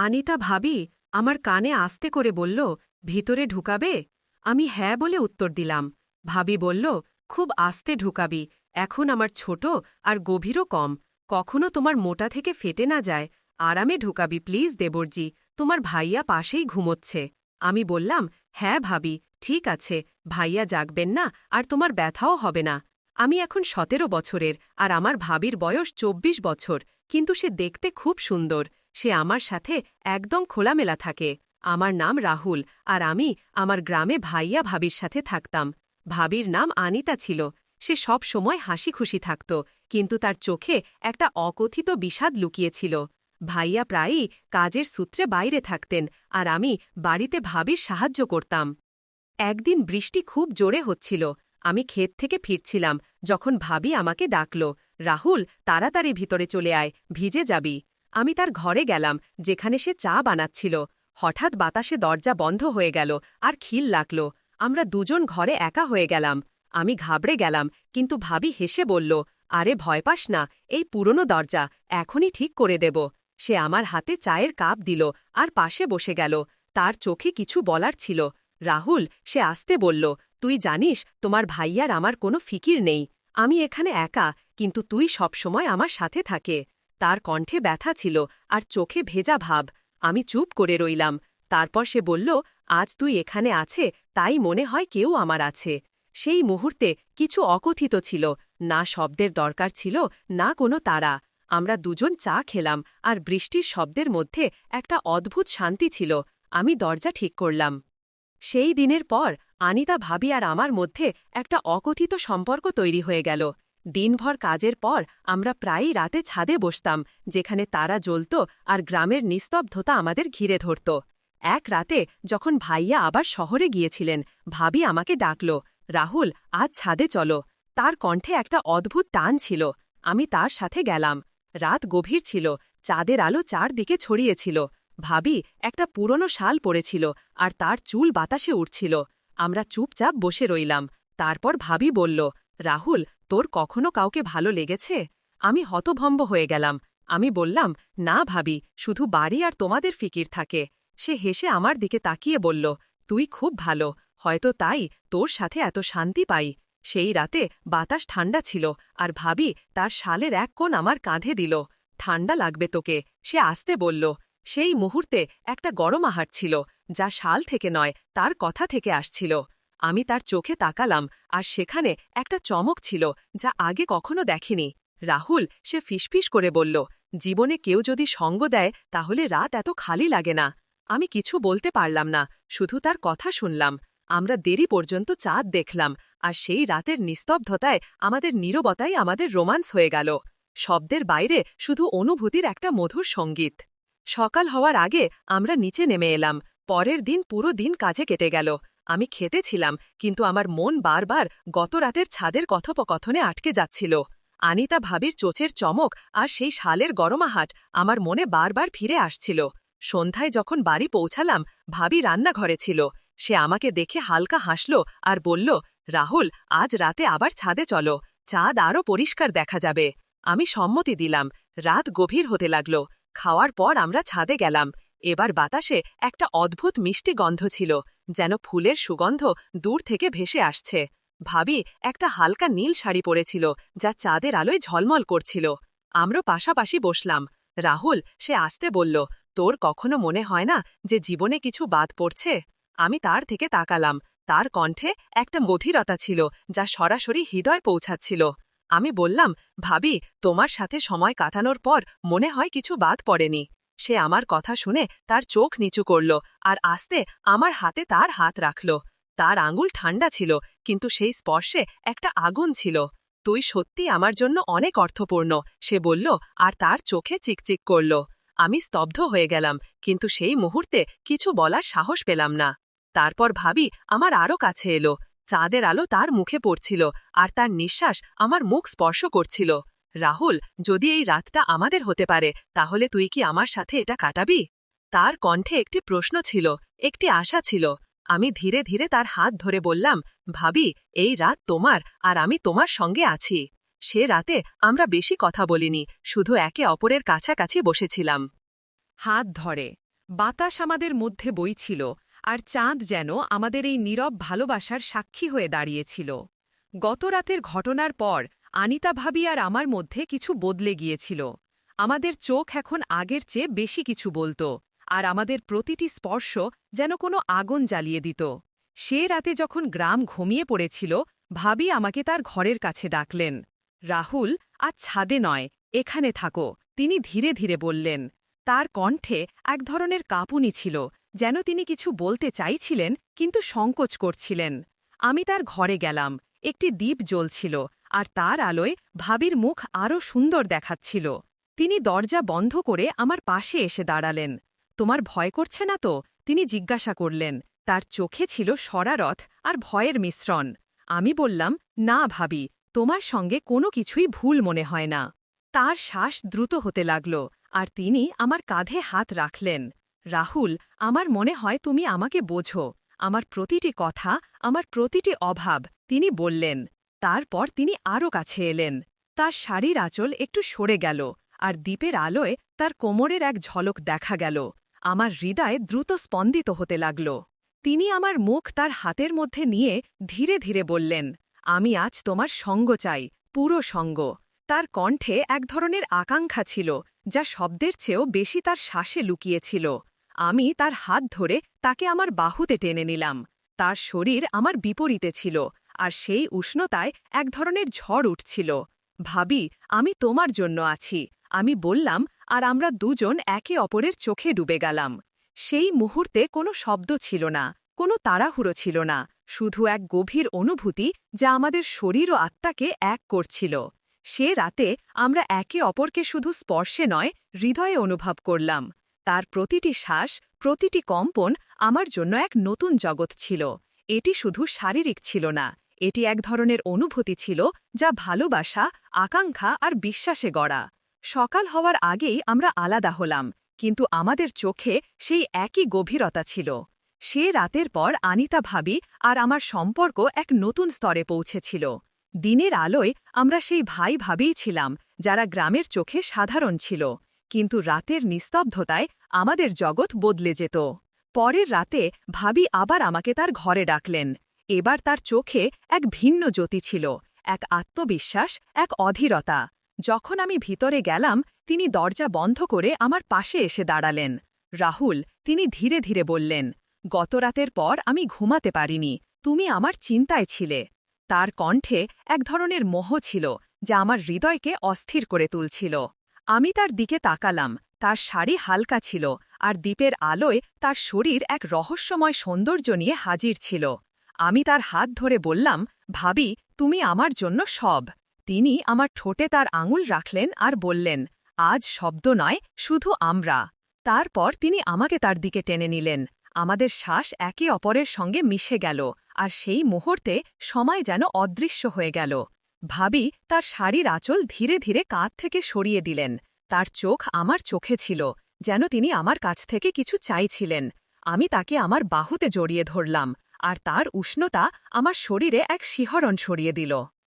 আনিতা ভাবি আমার কানে আস্তে করে বলল, ভিতরে ঢুকাবে? আমি হ্যাঁ বলে উত্তর দিলাম। ভাবি বলল, খুব আস্তে ঢুকাবি, এখন আমার ছোট আর গভীরও কম, কখনো তোমার মোটা থেকে ফেটে না যায়। আরামে ঢুকাবি প্লিজ দেবরজি, তোমার ভাইয়া পাশেই ঘুমোচ্ছে। আমি বললাম, হ্যাঁ ভাবি, ঠিক আছে, ভাইয়া জাগবেন না আর তোমার ব্যথাও হবে না। আমি এখন ১৭ বছরের আর আমার ভাবির বয়স ২৪ বছর, কিন্তু সে দেখতে খুব সুন্দর। সে আমার সাথে একদম খোলামেলা থাকে। আমার নাম রাহুল আর আমি আমার গ্রামে ভাইয়া ভাবির সাথে থাকতাম। ভাবির নাম আনিতা ছিল। সে সব সময় হাসি খুশি থাকত, কিন্তু তার চোখে একটা অকথিত বিষাদ লুকিয়েছিল। ভাইয়া প্রায়ই কাজের সূত্রে বাইরে থাকতেন আর আমি বাড়িতে ভাবির সাহায্য করতাম। একদিন বৃষ্টি খুব জোরে হচ্ছিল। আমি ক্ষেত থেকে ফিরছিলাম যখন ভাবি আমাকে ডাকল, রাহুল, তাড়াতাড়ি ভিতরে চলে আয়, ভিজে যাবি। আমি তার ঘরে গেলাম, যেখানে সে চা বানাচ্ছিল। হঠাৎ বাতাসে দরজা বন্ধ হয়ে গেল আর খিল লাগল। আমরা দুজন ঘরে একা হয়ে গেলাম। আমি ঘাবড়ে গেলাম, কিন্তু ভাবি হেসে বলল, আরে ভয় পাস না, এই পুরনো দরজা, এখনই ঠিক করে দেব। সে আমার হাতে চায়ের কাপ দিল আর পাশে বসে গেল। তার চোখে কিছু বলার ছিল। রাহুল, সে আস্তে বলল, তুই জানিস তোমার ভাইয়ার আমার কোনো ফিকির নেই। আমি এখানে একা, কিন্তু তুই সবসময় আমার সাথে থাকে। তার কণ্ঠে ব্যথা ছিল আর চোখে ভেজা ভাব। আমি চুপ করে রইলাম। তারপর সে বলল, আজ তুই এখানে আছে, তাই মনে হয় কেউ আমার আছে। সেই মুহূর্তে কিছু অকথিত ছিল, না শব্দের দরকার ছিল, না কোনো তারা। আমরা দুজন চা খেলাম আর বৃষ্টির শব্দের মধ্যে একটা অদ্ভুত শান্তি ছিল। আমি দরজা ঠিক করলাম। সেই দিনের পর আনিতা ভাবি আর আমার মধ্যে একটা অকথিত সম্পর্ক তৈরি হয়ে গেল। দিনভর কাজের পর আমরা প্রায়ই রাতে ছাদে বসতাম, যেখানে তারা জ্বলত আর গ্রামের নিস্তব্ধতা আমাদের ঘিরে ধরত। এক রাতে যখন ভাইয়া আবার শহরে গিয়েছিলেন, ভাবি আমাকে ডাকল, রাহুল, আজ ছাদে চলো। তার কণ্ঠে একটা অদ্ভুত টান ছিল। আমি তার সাথে গেলাম। রাত গভীর ছিল, চাঁদের আলো চারদিকে ছড়িয়েছিল। ভাবি একটা পুরনো শাল পরেছিল আর তার চুল বাতাসে উঠছিল। আমরা চুপচাপ বসে রইলাম। তারপর ভাবি বলল, রাহুল, তোর কখনো কাউকে ভালো লেগেছে? আমি হতভম্ব হয়ে গেলাম। আমি বললাম, না ভাবি, শুধু বাড়ি আর তোমাদের ফিকির থাকে। সে হেসে আমার দিকে তাকিয়ে বলল, তুই খুব ভালো, হয়তো তাই তোর সাথে এত শান্তি পাই। সেই রাতে বাতাস ঠান্ডা ছিল আর ভাবি তার শালের এক কোণ আমার কাঁধে দিল। ঠান্ডা লাগবে তোকে, সে আস্তে বলল। সেই মুহূর্তে একটা গরম আহার ছিল, যা শাল থেকে নয়, তার কথা থেকে আসছিল। আমি তার চোখে তাকালাম আর সেখানে একটা চমক ছিল, যা আগে কখনো দেখিনি। রাহুল, সে ফিসফিস করে বলল, জীবনে কেউ যদি সঙ্গ দেয় তাহলে রাত এত খালি লাগে না। আমি কিছু বলতে পারলাম না, শুধু তার কথা শুনলাম। আমরা দেরি পর্যন্ত চাঁদ দেখলাম আর সেই রাতের নিস্তব্ধতায় আমাদের নীরবতাই আমাদের রোমান্স হয়ে গেল। শব্দের বাইরে শুধু অনুভূতির একটা মধুর সঙ্গীত। সকাল হওয়ার আগে আমরা নিচে নেমে এলাম। পরের দিন পুরো দিন কাজে কেটে গেল। আমি খেতে ছিলাম, কিন্তু আমার মন বারবার গত রাতের ছাদের কথোপকথনে আটকে যাচ্ছিল। আনিতা ভাবির চোচের চমক আর সেই শালের গরমাহাট আমার মনে বারবার ফিরে আসছিল। সন্ধ্যায় যখন বাড়ি পৌঁছালাম, ভাবি রান্নাঘরে ছিল। সে আমাকে দেখে হালকা হাসল আর বলল, রাহুল, আজ রাতে আবার ছাদে চলো, চাঁদ আরও পরিষ্কার দেখা যাবে। আমি সম্মতি দিলাম। রাত গভীর হতে লাগল। খাওয়ার পর আমরা ছাদে গেলাম। এবার বাতাসে একটা অদ্ভুত মিষ্টি গন্ধ ছিল, যেন ফুলের সুগন্ধ দূর থেকে ভেসে আসছে। ভাবি একটা হালকা নীল শাড়ি পরেছিল, যা চাঁদের আলোয় ঝলমল করছিল। আমরা পাশাপাশি বসলাম। রাহুল, সে আস্তে বলল, তোর কখনো মনে হয় না যে জীবনে কিছু বাদ পড়ছে? আমি তার থেকে তাকালাম। তার কণ্ঠে একটা গভীরতা ছিল, যা সরাসরি হৃদয় পৌঁছাচ্ছিল। আমি বললাম, ভাবি, তোমার সাথে সময় কাটানোর পর মনে হয় কিছু বাদ পড়েনি। সে আমার কথা শুনে তার চোখ নিচু করল আর আস্তে আমার হাতে তার হাত রাখল। তার আঙুল ঠান্ডা ছিল, কিন্তু সেই স্পর্শে একটা আগুন ছিল। তুই সত্যি আমার জন্য অনেক অর্থপূর্ণ, সে বলল আর তার চোখে চিকচিক করল। আমি স্তব্ধ হয়ে গেলাম, কিন্তু সেই মুহূর্তে কিছু বলার সাহস পেলাম না। তারপর ভাবি আমার আরও কাছে এলো। চাঁদের আলো তার মুখে পড়ছিল আর তার নিঃশ্বাস আমার মুখ স্পর্শ করছিল। রাহুল, যদি এই রাতটা আমাদের হতে পারে, তাহলে তুই কি আমার সাথে এটা কাটাবি? তার কণ্ঠে একটি প্রশ্ন ছিল, একটি আশা ছিল। আমি ধীরে ধীরে তার হাত ধরে বললাম, ভাবি, এই রাত তোমার আর আমি তোমার সঙ্গে আছি। সে রাতে আমরা বেশি কথা বলিনি, শুধু একে অপরের কাছাকাছি বসেছিলাম। হাত ধরে বাতাস আমাদের মধ্যে বইছিল, আর চাঁদ যেন আমাদের এই নীরব ভালোবাসার সাক্ষী হয়ে দাঁড়িয়েছিল। গত রাতের ঘটনার পর আনিতা ভাবি আর আমার মধ্যে কিছু বদলে গিয়েছিল। আমাদের চোখ এখন আগের চেয়ে বেশি কিছু বলত, আর আমাদের প্রতিটি স্পর্শ যেন কোনো আগুন জ্বালিয়ে দিত। সে রাতে যখন গ্রাম ঘুমিয়ে পড়েছিল, ভাবি আমাকে তার ঘরের কাছে ডাকলেন। রাহুল, আজ ছাদে নয়, এখানে থাকো, তিনি ধীরে ধীরে বললেন। তার কণ্ঠে এক ধরনের কাঁপুনি ছিল, যেন তিনি কিছু বলতে চাইছিলেন কিন্তু সংকোচ করছিলেন। আমি তার ঘরে গেলাম। একটি দ্বীপ জ্বলছিল, আর তার আলোয় ভাবির মুখ আরও সুন্দর দেখাচ্ছিল। তিনি দরজা বন্ধ করে আমার পাশে এসে দাঁড়ালেন। তোমার ভয় করছে না তো? তিনি জিজ্ঞাসা করলেন। তার চোখে ছিল শরারত আর ভয়ের মিশ্রণ। আমি বললাম, না ভাবি, তোমার সঙ্গে কোনো কিছুই ভুল মনে হয় না। তার শ্বাস দ্রুত হতে লাগল, আর তিনি আমার কাঁধে হাত রাখলেন। রাহুল, আমার মনে হয় তুমি আমাকে বোঝো। আমার প্রতিটি কথা, আমার প্রতিটি অভাব তিনি বললেন। তারপর তিনি আরও কাছে এলেন। তার শাড়ির আঁচল একটু সরে গেল, আর দ্বীপের আলোয় তার কোমরের এক ঝলক দেখা গেল। আমার হৃদয় দ্রুত স্পন্দিত হতে লাগল। তিনি আমার মুখ তার হাতের মধ্যে নিয়ে ধীরে ধীরে বললেন, আমি আজ তোমার সঙ্গ চাই, পুরো সঙ্গ। তার কণ্ঠে এক ধরনের আকাঙ্ক্ষা ছিল, যা শব্দের চেয়েও বেশি তার শ্বাসে লুকিয়েছিল। আমি তার হাত ধরে তাকে আমার বাহুতে টেনে নিলাম। তার শরীর আমার বিপরীতে ছিল, আর সেই উষ্ণতায় এক ধরনের ঝড় উঠছিল। ভাবি, আমি তোমার জন্য আছি, আমি বললাম, আর আমরা দুজন একে অপরের চোখে ডুবে গেলাম। সেই মুহূর্তে কোনো শব্দ ছিল না, কোনো তাড়াহুড়ো ছিল না, শুধু এক গভীর অনুভূতি যা আমাদের শরীর ও আত্মাকে এক করছিল। সে রাতে আমরা একে অপরকে শুধু স্পর্শে নয়, হৃদয়ে অনুভব করলাম। তার প্রতিটি শ্বাস, প্রতিটি কম্পন আমার জন্য এক নতুন জগৎ ছিল। এটি শুধু শারীরিক ছিল না, এটি এক ধরনের অনুভূতি ছিল যা ভালোবাসা, আকাঙ্ক্ষা আর বিশ্বাসে গড়া। সকাল হওয়ার আগেই আমরা আলাদা হলাম, কিন্তু আমাদের চোখে সেই একই গভীরতা ছিল। সে রাতের পর আনিতা ভাবি আর আমার সম্পর্ক এক নতুন স্তরে পৌঁছেছিল। দিনের আলোয় আমরা সেই ভাই ভাবিই ছিলাম, যারা গ্রামের চোখে সাধারণ ছিল, কিন্তু রাতের নিস্তব্ধতায় আমাদের জগৎ বদলে যেত। পরের রাতে ভাবি আবার আমাকে তার ঘরে ডাকলেন। এবার তার চোখে এক ভিন্ন জ্যোতি ছিল, এক আত্মবিশ্বাস, এক অধীরতা। যখন আমি ভিতরে গেলাম, তিনি দরজা বন্ধ করে আমার পাশে এসে দাঁড়ালেন। রাহুল, তিনি ধীরে ধীরে বললেন, গতরাতের পর আমি ঘুমাতে পারিনি, তুমি আমার চিন্তায় ছিলে। তার কণ্ঠে এক ধরনের মোহ ছিল, যা আমার হৃদয়কে অস্থির করে তুলছিল। আমি তার দিকে তাকালাম, তার শাড়ি হালকা ছিল, আর দ্বীপের আলোয় তার শরীর এক রহস্যময় সৌন্দর্য নিয়ে হাজির ছিল। আমি তার হাত ধরে বললাম, ভাবি, তুমি আমার জন্য সব। তিনি আমার ঠোঁটে তার আঙুল রাখলেন আর বললেন, আজ শব্দ নয়, শুধু আমরা। তারপর তিনি আমাকে তার দিকে টেনে নিলেন। আমাদের শ্বাস একে অপরের সঙ্গে মিশে গেল, আর সেই মুহূর্তে সময় যেন অদৃশ্য হয়ে গেল। ভাবি তার শাড়ির আঁচল ধীরে ধীরে কাঁধ থেকে সরিয়ে দিলেন। তার চোখ আমার চোখে ছিল, যেন তিনি আমার কাছ থেকে কিছু চাইছিলেন। আমি তাকে আমার বাহুতে জড়িয়ে ধরলাম, আর তার উষ্ণতা আমার শরীরে এক শিহরণ ছড়িয়ে দিল।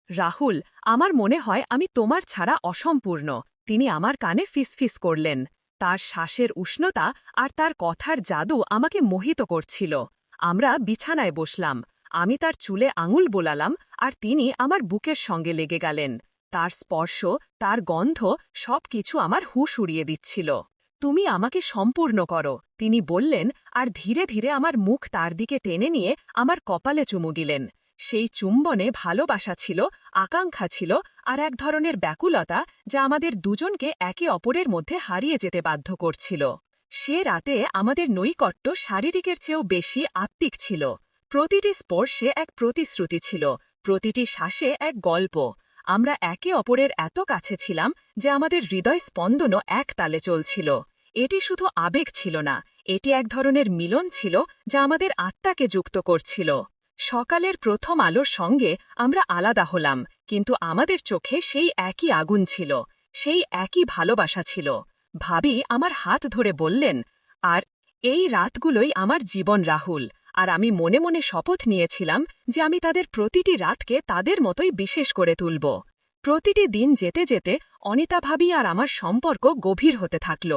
রাহুল, আমার মনে হয় আমি তোমার ছাড়া অসম্পূর্ণ, তিনি আমার কানে ফিসফিস করলেন। তার শ্বাসের উষ্ণতা আর তার কথার জাদু আমাকে মোহিত করছিল। আমরা বিছানায় বসলাম। আমি তার চুলে আঙুল বোলালাম, আর তিনি আমার বুকের সঙ্গে লেগে গেলেন। তার স্পর্শ, তার গন্ধ, সবকিছু আমার হুঁশ উড়িয়ে দিচ্ছিল। তুমি আমাকে সম্পূর্ণ করো, তিনি বললেন, আর ধীরে ধীরে আমার মুখ তার দিকে টেনে নিয়ে আমার কপালে চুমু দিলেন। সেই চুম্বনে ভালোবাসা ছিল, আকাঙ্ক্ষা ছিল, আর এক ধরনের ব্যাকুলতা যা আমাদের দুজনকে একে অপরের মধ্যে হারিয়ে যেতে বাধ্য করছিল। সে রাতে আমাদের নৈকট্য শারীরিকের চেয়েও বেশি আত্মিক ছিল। প্রতিটি স্পর্শে এক প্রতিশ্রুতি ছিল, প্রতিটি শ্বাসে এক গল্প। আমরা একে অপরের এত কাছে ছিলাম যে আমাদের হৃদয় স্পন্দনও এক তালে চলছিল। এটি শুধু আবেগ ছিল না, এটি এক ধরনের মিলন ছিল যা আমাদের আত্মাকে যুক্ত করছিল। সকালের প্রথম আলোর সঙ্গে আমরা আলাদা হলাম, কিন্তু আমাদের চোখে সেই একই আগুন ছিল, সেই একই ভালোবাসা ছিল। ভাবি আমার হাত ধরে বললেন, আর এই রাতগুলোই আমার জীবন রাহুল, আর আমি মনে মনে শপথ নিয়েছিলাম যে আমি তাদের প্রতিটি রাতকে তাদের মতোই বিশেষ করে তুলব। প্রতিটি দিন যেতে যেতে অনিতা ভাবি আর আমার সম্পর্ক গভীর হতে থাকল।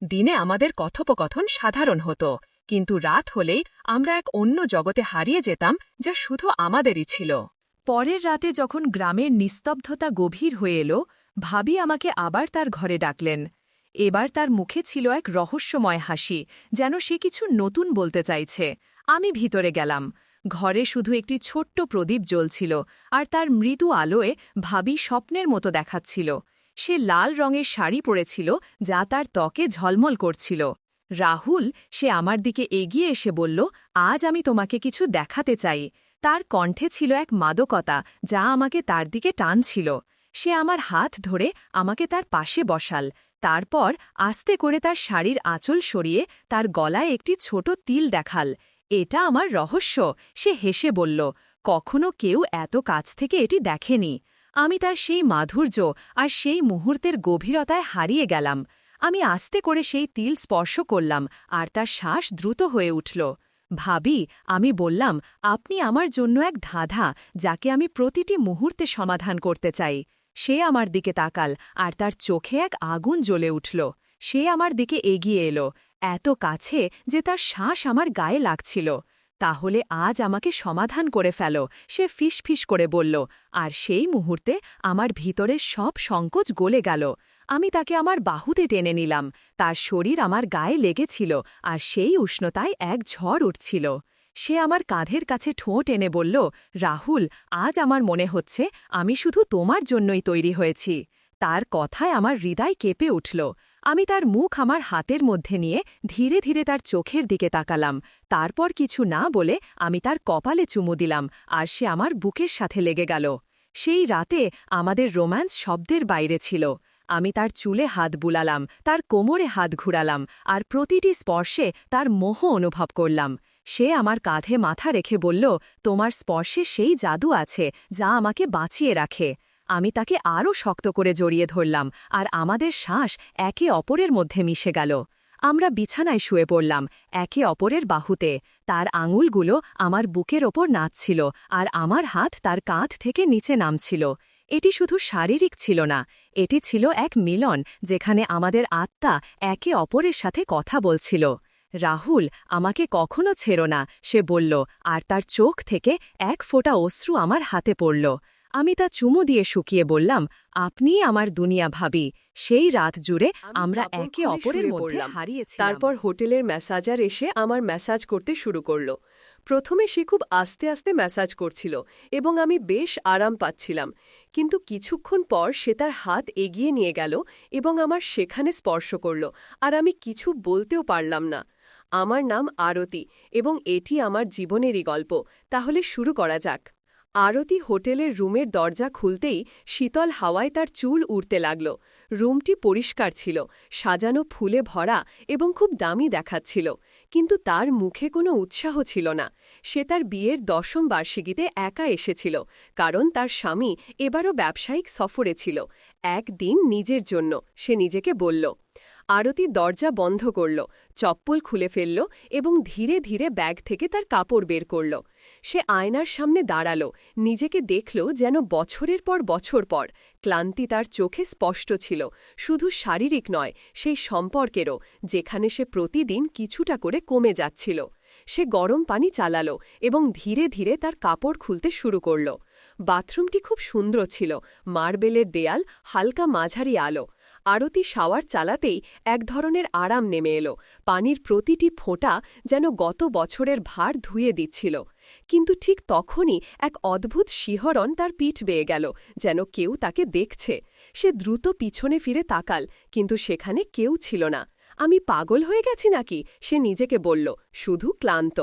দিনে আমাদের কথোপকথন সাধারণ হতো, কিন্তু রাত হলেই আমরা এক অন্য জগতে হারিয়ে যেতাম, যা শুধু আমাদেরই ছিল। পরের রাতে যখন গ্রামের নিস্তব্ধতা গভীর হয়ে এলো, ভাবি আমাকে আবার তার ঘরে ডাকলেন। এবার তার মুখে ছিল এক রহস্যময় হাসি, যেন সে কিছু নতুন বলতে চাইছে। আমি ভিতরে গেলাম। ঘরে শুধু একটি ছোট্ট প্রদীপ জ্বলছিল, আর তার মৃদু আলোয় ভাবি স্বপ্নের মতো দেখাচ্ছিল। সে লাল রঙের শাড়ি পরেছিল, যা তার ত্বকে ঝলমল করছিল। রাহুল, সে আমার দিকে এগিয়ে এসে বলল, আজ আমি তোমাকে কিছু দেখাতে চাই। তার কণ্ঠে ছিল এক মাদকতা, যা আমাকে তার দিকে টানছিল। সে আমার হাত ধরে আমাকে তার পাশে বসাল। তারপর আস্তে করে তার শাড়ির আঁচল সরিয়ে তার গলায় একটি ছোট তিল দেখাল। এটা আমার রহস্য, সে হেসে বলল। কখনো কেউ এত কাছ থেকে এটি দেখেনি। আমি তার সেই মাধুর্য আর সেই মুহূর্তের গভীরতায় হারিয়ে গেলাম। আমি আস্তে করে সেই তিল স্পর্শ করলাম, আর তার শ্বাস দ্রুত হয়ে উঠল। ভাবি, আমি বললাম, আপনি আমার জন্য এক ধাঁধা, যাকে আমি প্রতিটি মুহূর্তে সমাধান করতে চাই। সে আমার দিকে তাকাল, আর তার চোখে এক আগুন জ্বলে উঠল। সে আমার দিকে এগিয়ে এলো, এত কাছে যে তার শ্বাস আমার গায়ে লাগছিল। তাহলে আজ আমাকে সমাধান করে ফেলো, সে ফিসফিস করে বলল। আর সেই মুহূর্তে আমার ভিতরের সব সংকোচ গলে গেল। আমি তাকে আমার বাহুতে টেনে নিলাম। তার শরীর আমার গায়ে লেগেছিল, আর সেই উষ্ণতায় এক ঝড় উঠছিল। সে আমার কাঁধের কাছে ঠোঁট এনে বলল, রাহুল, আজ আমার মনে হচ্ছে আমি শুধু তোমার জন্যই তৈরি হয়েছি। তার কথায় আমার হৃদয় কেঁপে উঠল। আমি তার মুখ আমার হাতের মধ্যে নিয়ে ধীরে ধীরে তার চোখের দিকে তাকালাম। তারপর কিছু না বলে আমি তার কপালে চুমু দিলাম, আর সে আমার বুকের সাথে লেগে গেল। সেই রাতে আমাদের রোম্যান্স শব্দের বাইরে ছিল। আমি তার চুলে হাত বুলালাম, তার কোমরে হাত ঘুরালাম, আর প্রতিটি স্পর্শে তার মোহ অনুভব করলাম। সে আমার কাঁধে মাথা রেখে বলল, তোমার স্পর্শে সেই জাদু আছে, যা আমাকে বাঁচিয়ে রাখে। আমি তাকে আরও শক্ত করে জড়িয়ে ধরলাম, আর আমাদের শ্বাস একে অপরের মধ্যে মিশে গেল। আমরা বিছানায় শুয়ে পড়লাম, একে অপরের বাহুতে। তার আঙুলগুলো আমার বুকের ওপর নাচছিল, আর আমার হাত তার কাঁধ থেকে নিচে নামছিল। এটি শুধু শারীরিক ছিল না, এটি ছিল এক মিলন, যেখানে আমাদের আত্মা একে অপরের সাথে কথা বলছিল। রাহুল, আমাকে কখনো ছেড়ো না, সে বলল, আর তার চোখ থেকে এক ফোঁটা অশ্রু আমার হাতে পড়ল। আমি তা চুমু দিয়ে শুকিয়ে বললাম, আপনিই আমার দুনিয়া ভাবি। সেই রাত জুড়ে আমরা একে অপরের মধ্যে হারিয়েছিলাম। তারপর হোটেলের ম্যাসাজার এসে আমার ম্যাসাজ করতে শুরু করল। প্রথমে সে খুব আস্তে আস্তে ম্যাসাজ করছিল, এবং আমি বেশ আরাম পাচ্ছিলাম। কিন্তু কিছুক্ষণ পর সে তার হাত এগিয়ে নিয়ে গেল এবং আমার সেখানে স্পর্শ করল, আর আমি কিছু বলতেও পারলাম না। আমার নাম আরতি, এবং এটি আমার জীবনেরই গল্প। তাহলে শুরু করা যাক। আরতি হোটেলের রুমের দরজা খুলতেই শীতল হাওয়ায় তার চুল উড়তে লাগল। রুমটি পরিষ্কার ছিল, সাজানো ফুলে ভরা, এবং খুব দামি দেখাচ্ছিল। কিন্তু তার মুখে কোনো উৎসাহ ছিল না। সে তার বিয়ের 10ম বার্ষিকীতে একা এসেছিল, কারণ তার স্বামী এবারও ব্যবসায়িক সফরে ছিল। একদিন নিজের জন্য, সে নিজেকে বলল। আরতি দরজা বন্ধ করল, চপ্পল খুলে ফেলল, এবং ধীরে ধীরে ব্যাগ থেকে তার কাপড় বের করল। সে আয়নার সামনে দাঁড়াল, নিজেকে দেখল যেন বছরের পর বছর পর। ক্লান্তি তার চোখে স্পষ্ট ছিল, শুধু শারীরিক নয়, সেই সম্পর্কেরও, যেখানে সে প্রতিদিন কিছুটা করে কমে যাচ্ছিল। সে গরম পানি চালাল এবং ধীরে ধীরে তার কাপড় খুলতে শুরু করল। বাথরুমটি খুব সুন্দর ছিল, মার্বেলের দেয়াল, হালকা মাঝারি আলো। আরতি শাওয়ার চালাতেই এক ধরনের আরাম নেমে এলো। পানির প্রতিটি ফোঁটা যেন গত বছরের ভার ধুয়ে দিচ্ছিল। কিন্তু ঠিক তখনই এক অদ্ভুত শিহরণ তার পিঠ বেয়ে গেল, যেন কেউ তাকে দেখছে। সে দ্রুত পিছনে ফিরে তাকাল, কিন্তু সেখানে কেউ ছিল না। আমি পাগল হয়ে গেছি নাকি, সে নিজেকে বলল, শুধু ক্লান্ত।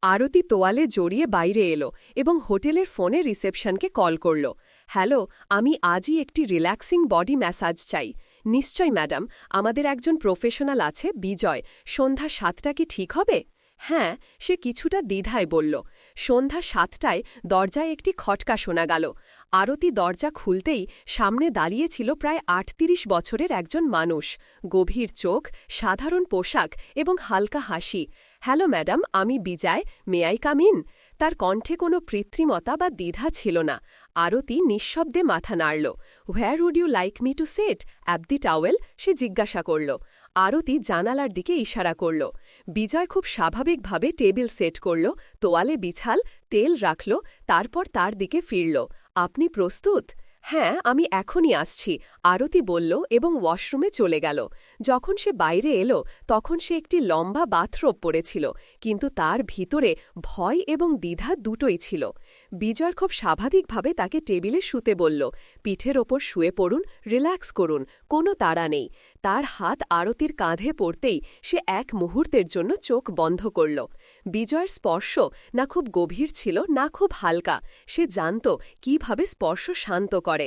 আরতি তোয়ালে জড়িয়ে বাইরে এলো এবং হোটেলের ফোনে রিসেপশনকে কল করল। হ্যালো, আমি আজই একটি রিল্যাক্সিং বডি ম্যাসাজ চাই। নিশ্চয় ম্যাডাম, আমাদের একজন প্রফেশনাল আছে, বিজয়। সন্ধ্যা 7টা কি ঠিক হবে? হ্যাঁ, সে কিছুটা দ্বিধায় বলল। সন্ধ্যা 7টায় দরজায় একটি খটকা শোনা গেল। আরতি দরজা খুলতেই সামনে দাঁড়িয়েছিল প্রায় 38 বছরের একজন মানুষ। গভীর চোখ, সাধারণ পোশাক এবং হালকা হাসি। হ্যালো ম্যাডাম, আমি বিজয়, মে আই কাম ইন? তার কণ্ঠে কোনো কৃত্রিমতা বা দ্বিধা ছিল না। আরতি নিঃশব্দে মাথা নাড়ল। Where would you like me to set up the towel? সে জিজ্ঞাসা করল। আরতি জানালার দিকে ইশারা করল। বিজয় খুব স্বাভাবিকভাবে টেবিল সেট করল, তোয়ালে বিছাল, তেল রাখল, তারপর তার দিকে ফিরল। আপনি প্রস্তুত? হ্যাঁ, আমি এখনই আসছি, আরতি বলল এবং ওয়াশরুমে চলে গেল। যখন সে বাইরে এলো তখন সে একটি লম্বা বাথরোব পরেছিল, কিন্তু তার ভিতরে ভয় এবং দ্বিধা দুটোই ছিল। বিজয় খুব স্বাভাবিকভাবে তাকে টেবিলে শুতে বলল, পিঠের ওপর শুয়ে পড়ুন, রিল্যাক্স করুন, কোনো তাড়া নেই। তার হাত আরতির কাঁধে পড়তেই সে এক মুহূর্তের জন্য চোখ বন্ধ করল। বিজয়ের স্পর্শ না খুব গভীর ছিল না খুব হালকা, সে জানত কিভাবে স্পর্শ শান্ত করে।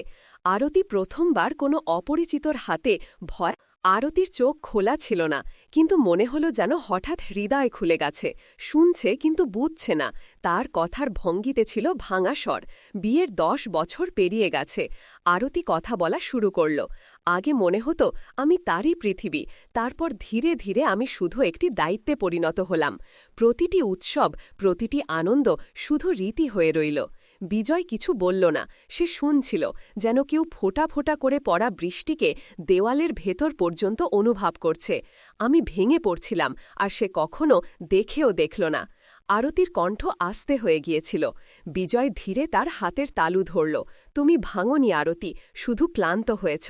আরতি প্রথমবার কোনো অপরিচিতর হাতে ভয়। আরতির চোখ খোলা ছিল না, কিন্তু মনে হলো যেন হঠাৎ হৃদয় খুলে গেছে। শুনছে কিন্তু বুঝছে না। তার কথার ভঙ্গিতে ছিল ভাঙা স্বর। বিয়ের 10 বছর পেরিয়ে গেছে। আরতি কথা বলা শুরু করল। আগে মনে হতো আমি তারই পৃথিবী, তারপর ধীরে ধীরে আমি শুধু একটি দায়িত্বে পরিণত হলাম। প্রতিটি উৎসব, প্রতিটি আনন্দ শুধু রীতি হয়ে রইল। বিজয় কিছু বলল না, সে শুনছিল, যেন কেউ ফোঁটা ফোঁটা করে পড়া বৃষ্টিকে দেওয়ালের ভেতর পর্যন্ত অনুভব করছে। আমি ভেঙে পড়ছিলাম, আর সে কখনো দেখেও দেখল না। আরতির কণ্ঠ আস্তে হয়ে গিয়েছিল। বিজয় ধীরে তার হাতের তালু ধরল। তুমি ভাঙনি আরতি, শুধু ক্লান্ত হয়েছ।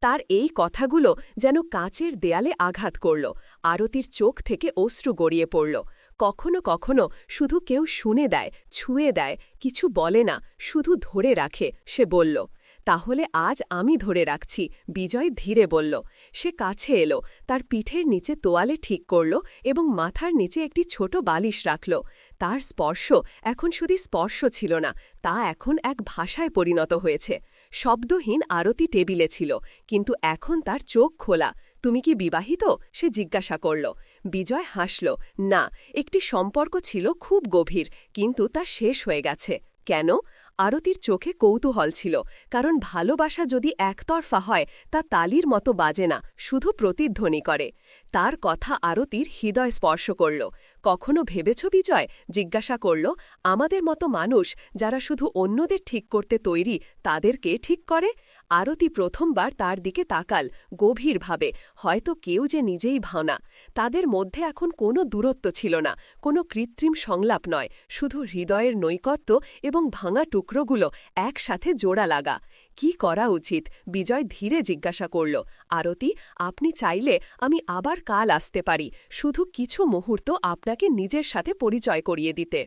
তার এই কথাগুলো যেন কাচের দেয়ালে আঘাত করল। আরতির চোখ থেকে অশ্রু গড়িয়ে পড়ল। কখনো কখনো শুধু কেউ শুনে দেয়, ছুঁয়ে দেয়, কিছু বলে না, শুধু ধরে রাখে, সে বলল। তাহলে আজ আমি ধরে রাখছি, বিজয় ধীরে বলল। সে কাছে এলো, তার পিঠের নিচে তোয়ালে ঠিক করল এবং মাথার নিচে একটি ছোট বালিশ রাখল। তার স্পর্শ এখন শুধু স্পর্শ ছিল না, তা এখন এক ভাষায় পরিণত হয়েছে। শব্দহীন আরতি টেবিলে ছিল, কিন্তু এখন তার চোখ খোলা। তুমি কি বিবাহিত? সে জিজ্ঞাসা করল। বিজয় হাসল। না, একটি সম্পর্ক ছিল খুব গভীর, কিন্তু তা শেষ হয়ে গেছে। কেন? আরতির চোখে কৌতূহল ছিল, কারণ ভালোবাসা যদি একতরফা হয় তা তালির মতো বাজে না, শুধু প্রতিধ্বনি করে। তার কথা আরতির হৃদয় স্পর্শ করল। কখনো ভেবেছ বিজয়? জিজ্ঞাসা করল। আমাদের মতো মানুষ যারা শুধু অন্যদের ঠিক করতে তৈরি, তাদেরকে ঠিক করে? আরতি প্রথমবার তার দিকে তাকাল, গভীরভাবে, হয়তো কেউ যে নিজেই ভাওনা। তাদের মধ্যে এখন কোনো দূরত্ব ছিল না, কোনো কৃত্রিম সংলাপ নয়, শুধু হৃদয়ের নৈকট্য এবং ভাঙা টুকরোগুলো একসাথে জোড়া লাগা। কি করা উচিত? বিজয় ধীরে জিজ্ঞাসা করল। আরতি, আপনি চাইলে আমি আবার কাল আসতে পারি, শুধু কিছু মুহূর্ত আপনাকে নিজের সাথে পরিচয় করিয়ে দিতে।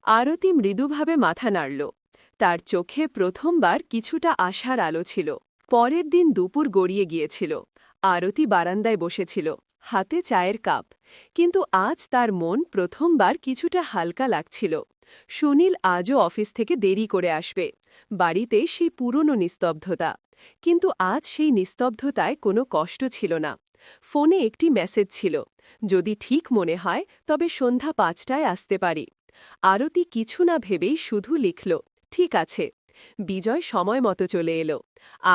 আরতি মৃদুভাবে মাথা নাড়ল। তার চোখে প্রথমবার কিছুটা আশার আলো ছিল। পরের দিন দুপুর গড়িয়ে গিয়েছিল। আরতি বারান্দায় বসেছিল, হাতে চায়ের কাপ। কিন্তু আজ তার মন প্রথমবার কিছুটা হালকা লাগছিল। সুনীল আজও অফিস থেকে দেরি করে আসবে। বাড়িতে সেই পুরনো নিস্তব্ধতা। কিন্তু আজ সেই নিস্তব্ধতায় কোনো কষ্ট ছিল না। ফোনে একটি মেসেজ ছিল, যদি ঠিক মনে হয় তবে সন্ধ্যা 5টায় আসতে পারি। আরতি কিছু না ভেবেই শুধু লিখল, ঠিক আছে। বিজয় সময় মতো চলে এলো।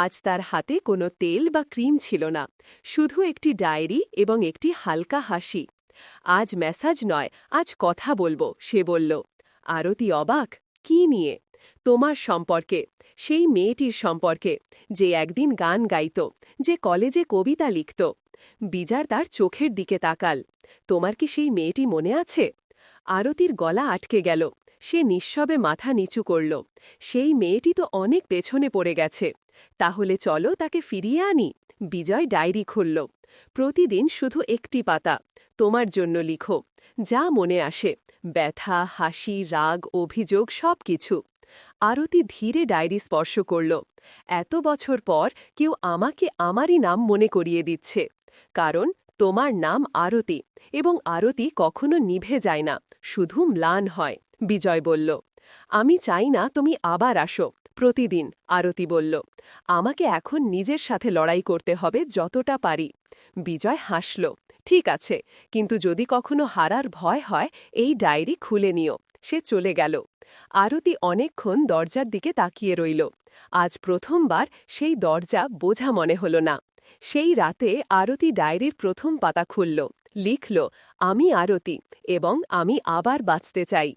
আজ তার হাতে কোনো তেল বা ক্রিম ছিল না, শুধু একটি ডায়েরি এবং একটি হালকা হাসি। আজ মেসেজ নয়, আজ কথা বলবো, সে বলল। আরতি অবাক। কি নিয়ে? তোমার সম্পর্কে, সেই মেয়েটির সম্পর্কে, যে একদিন গান গাইত, যে কলেজে কবিতা লিখত। বিজার তার চোখের দিকে তাকাল। তোমার কি সেই মেয়েটি মনে আছে? আরতির গলা আটকে গেল। সে নিঃশবে মাথা নিচু করল। সেই মেয়েটি তো অনেক পেছনে পড়ে গেছে। তাহলে চলো তাকে ফিরিয়ে আনি। বিজয় ডায়েরি খুলল। প্রতিদিন শুধু একটি পাতা। তোমার জন্য লিখো, যা মনে আসে, ব্যথা, হাসি, রাগ, অভিযোগ, সবকিছু। আরতি ধীরে ডায়েরি স্পর্শ করল। এত বছর পর কেউ আমাকে আমারই নাম মনে করিয়ে দিচ্ছে। কারণ তোমার নাম আরতি, এবং আরতি কখনো নিভে যায় না, শুধু ম্লান হয়। বিজয় বলল। আমি চাই না তুমি আবার আসো, প্রতিদিন। আরতি বলল। আমাকে এখন নিজের সাথে লড়াই করতে হবে যতটা পারি। বিজয় হাসল। ঠিক আছে, কিন্তু যদি কখনো হারার ভয় হয়, এই ডায়েরি খুলে নিও। সে চলে গেল। আরতি অনেকক্ষণ দরজার দিকে তাকিয়ে রইল। আজ প্রথমবার সেই দরজা বোঝা মনে হল না। সেই রাতে আরতি ডায়েরির প্রথম পাতা খুলল, লিখল, আমি আরতি, এবং আমি আবার বাঁচতে চাই।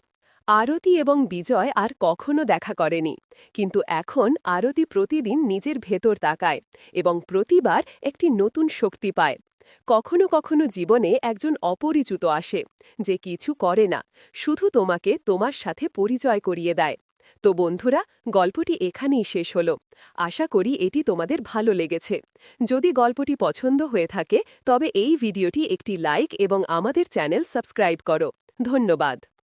আরতি এবং বিজয় আর কখনো দেখা করেনি, কিন্তু এখন আরতি প্রতিদিন নিজের ভেতর তাকায় এবং প্রতিবার একটি নতুন শক্তি পায়। কখনো কখনো জীবনে একজন অপরিচিত আসে, যে কিছু করে না, শুধু তোমাকে তোমার সাথে পরিচয় করিয়ে দেয়। তো বন্ধুরা, গল্পটি এখানেই শেষ হলো। আশা করি এটি তোমাদের ভালো লেগেছে। যদি গল্পটি পছন্দ হয়ে থাকে তবে এই ভিডিওটি একটি লাইক এবং আমাদের চ্যানেল সাবস্ক্রাইব করো। ধন্যবাদ।